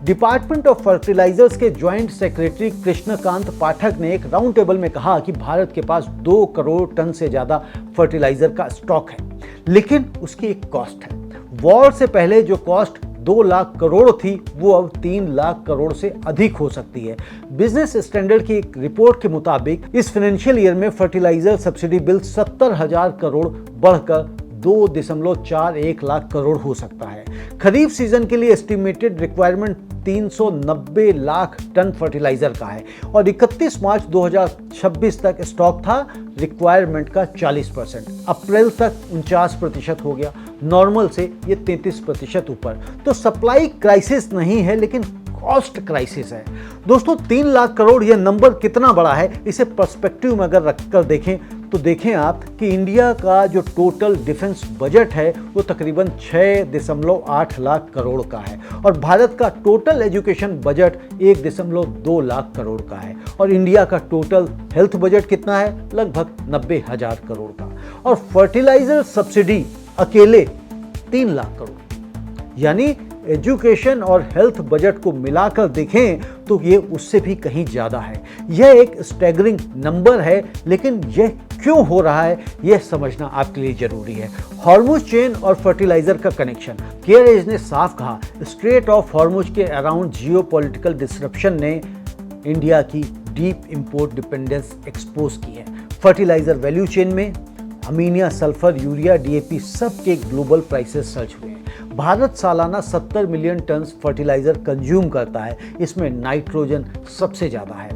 Department of fertilisers के joint secretary Krishnakant Pathak ने एक राउंड टेबल में कहा कि भारत के पास 2 करोड़ टन से ज्यादा फर्टिलाइजर का स्टॉक है, लेकिन उसकी एक कॉस्ट है। वॉर से पहले जो कॉस्ट 2 लाख करोड़ थी वो अब 3 लाख करोड़ से अधिक हो सकती है। बिजनेस स्टैंडर्ड की एक रिपोर्ट के मुताबिक इस फाइनेंशियल ईयर में फर्टिलाइजर सब्सिडी बिल 70,000 करोड़ बढ़कर 2.41 लाख करोड़ हो सकता है। खरीफ सीजन के लिए estimated requirement 390 lakh tonne fertiliser का है और 31 मार्च 2026 तक स्टॉक था रिक्वायरमेंट का 40%। अप्रैल तक 49% हो गया, नॉर्मल से ये 33% ऊपर। तो सप्लाई क्राइसिस नहीं है लेकिन कॉस्ट क्राइसिस है। दोस्तों 3 लाख करोड़ ये नंबर कितना बड़ा है, इसे पर्सपेक्टिव में अगर रखकर देखें तो देखें आप कि इंडिया का जो टोटल डिफेंस बजट है वो तकरीबन 6.8 लाख करोड़ का है और भारत का total education budget 1.2 lakh crore का है और इंडिया का टोटल हेल्थ बजट कितना है, लगभग 90,000 करोड़ का। और फर्टिलाइजर सब्सिडी अकेले 3 लाख करोड़, यानी एजुकेशन और हेल्थ बजट को मिलाकर देखें तो ये उससे भी कहीं ज़्यादा है। यह एक स्टैगरिंग नंबर है, लेकिन यह क्यों हो रहा है यह समझना आपके लिए जरूरी है। हॉर्मुज चेन और फर्टिलाइजर का कनेक्शन, केयरएज ने साफ कहा, स्ट्रेट ऑफ हॉर्मुज के अराउंड जियोपॉलिटिकल डिसरप्शन ने इंडिया की डीप इंपोर्ट डिपेंडेंस एक्सपोज की है। फर्टिलाइजर वैल्यू चेन में अमीनिया, सल्फर, यूरिया, डीएपी सब के ग्लोबल प्राइसेस सर्ज हुए हैं। भारत सालाना 70 मिलियन टन फर्टिलाइजर कंज्यूम करता है, इसमें नाइट्रोजन सबसे ज़्यादा है,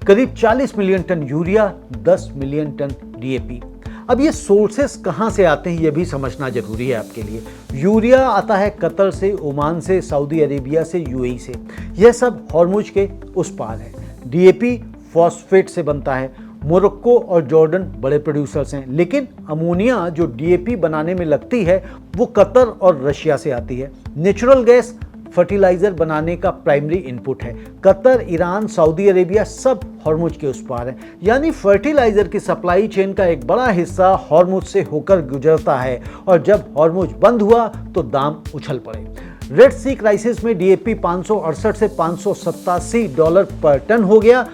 करीब 40 million tonne urea, 10 million tonne DAP. अब ये सोर्सेस कहाँ से आते हैं ये भी समझना जरूरी है आपके लिए। यूरिया आता है कतर से, ओमान से, सऊदी अरेबिया से, यूएई से, यह सब हॉर्मुज के उस पार है। डीएपी फॉस्फेट से बनता है, मोरक्को और जॉर्डन बड़े प्रोड्यूसर्स हैं, लेकिन अमोनिया जो डीएपी बनाने में लगती है वो कतर और रशिया से आती है। नेचुरल गैस फर्टिलाइजर बनाने का प्राइमरी इनपुट है। कतर, ईरान, सऊदी अरेबिया सब हॉर्मुज के उस पार है, यानी फर्टिलाइजर की सप्लाई चेन का एक बड़ा हिस्सा हॉर्मुज से होकर गुजरता है और जब हॉर्मुज बंद हुआ तो दाम उछल पड़े। रेड सी क्राइसिस में डीएपी 568 से $587 पर टन हो गया,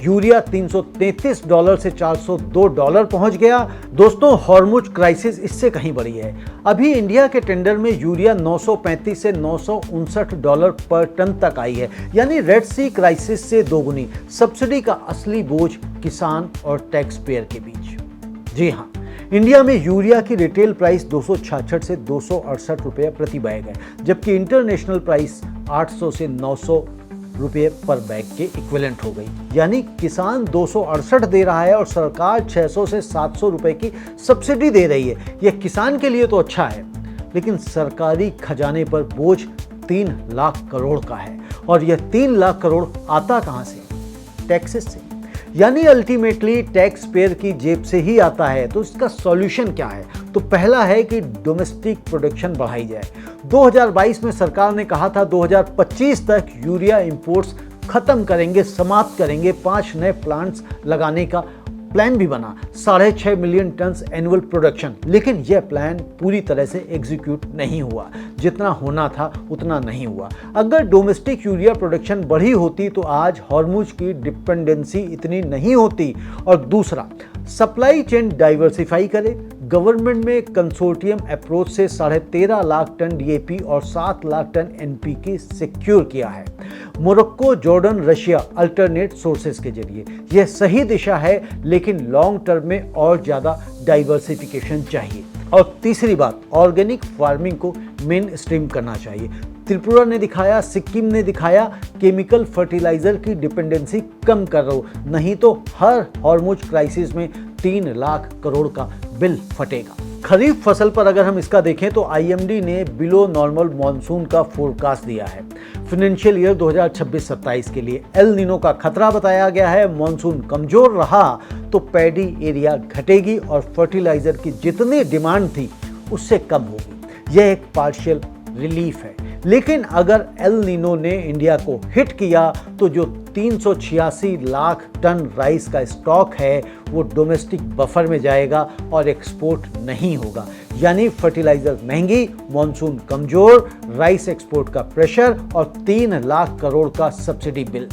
यूरिया $333 से $402 पहुंच गया। दोस्तों हॉर्मुज क्राइसिस इससे कहीं बड़ी है। अभी इंडिया के टेंडर में यूरिया 935 से $959 पर टन तक आई है, यानी रेड सी क्राइसिस से दोगुनी। सब्सिडी का असली बोझ किसान और टैक्स पेयर के बीच। जी हाँ, इंडिया में यूरिया की रिटेल प्राइस 266 से 268 रुपये प्रति बैग है, जबकि इंटरनेशनल प्राइस 800 से 900 रुपये पर बैग के इक्विवेलेंट हो गई। यानी किसान 268 दे रहा है और सरकार 600 से 700 रुपये की सब्सिडी दे रही है। यह किसान के लिए तो अच्छा है, लेकिन सरकारी खजाने पर बोझ 3 लाख करोड़ का है और यह 3 लाख करोड़ आता कहाँ से? टैक्सेस से, यानी अल्टीमेटली टैक्स पेयर की जेब से ही आता है। तो इसका सॉल्यूशन क्या है? तो पहला है कि डोमेस्टिक प्रोडक्शन बढ़ाई जाए। 2022 में सरकार ने कहा था 2025 तक यूरिया इंपोर्ट्स खत्म करेंगे, समाप्त करेंगे। 5 नए प्लांट्स लगाने का प्लान भी बना, 6.5 मिलियन टन एनुअल प्रोडक्शन, लेकिन यह प्लान पूरी तरह से एग्जीक्यूट नहीं हुआ। जितना होना था उतना नहीं हुआ। अगर डोमेस्टिक यूरिया प्रोडक्शन बढ़ी होती तो आज हॉर्मुज की डिपेंडेंसी इतनी नहीं होती। और दूसरा, सप्लाई चेन डाइवर्सिफाई करे। गवर्नमेंट में कंसोर्टियम अप्रोच से 13.5 लाख टन डीएपी और 7 लाख टन एनपीके सिक्योर किया है। Morocco, Jordan, Russia alternate sources के जरिए। यह सही दिशा है, लेकिन लॉन्ग टर्म में और ज़्यादा डाइवर्सिफिकेशन चाहिए। और तीसरी बात, ऑर्गेनिक फार्मिंग को मेन स्ट्रीम करना चाहिए। त्रिपुरा ने दिखाया, सिक्किम ने दिखाया, केमिकल फर्टिलाइजर की डिपेंडेंसी कम कर रहो, नहीं तो हर हॉर्मुज क्राइसिस में 3 लाख करोड़ का बिल फटेगा। खरीफ फसल पर अगर हम इसका देखें तो आईएमडी ने बिलो नॉर्मल मॉनसून का फोरकास्ट दिया है फाइनेंशियल ईयर 2026-27 के लिए। एल नीनो का खतरा बताया गया है। मॉनसून कमजोर रहा तो पैडी एरिया घटेगी और फर्टिलाइजर की जितनी डिमांड थी उससे कम होगी। यह एक पार्शियल रिलीफ है, लेकिन अगर एल नीनो ने इंडिया को हिट किया तो जो 386 लाख टन राइस का स्टॉक है वो डोमेस्टिक बफर में जाएगा और एक्सपोर्ट नहीं होगा। यानी फर्टिलाइजर महंगी, मॉनसून कमजोर, राइस एक्सपोर्ट का प्रेशर और 3 लाख करोड़ का सब्सिडी बिल।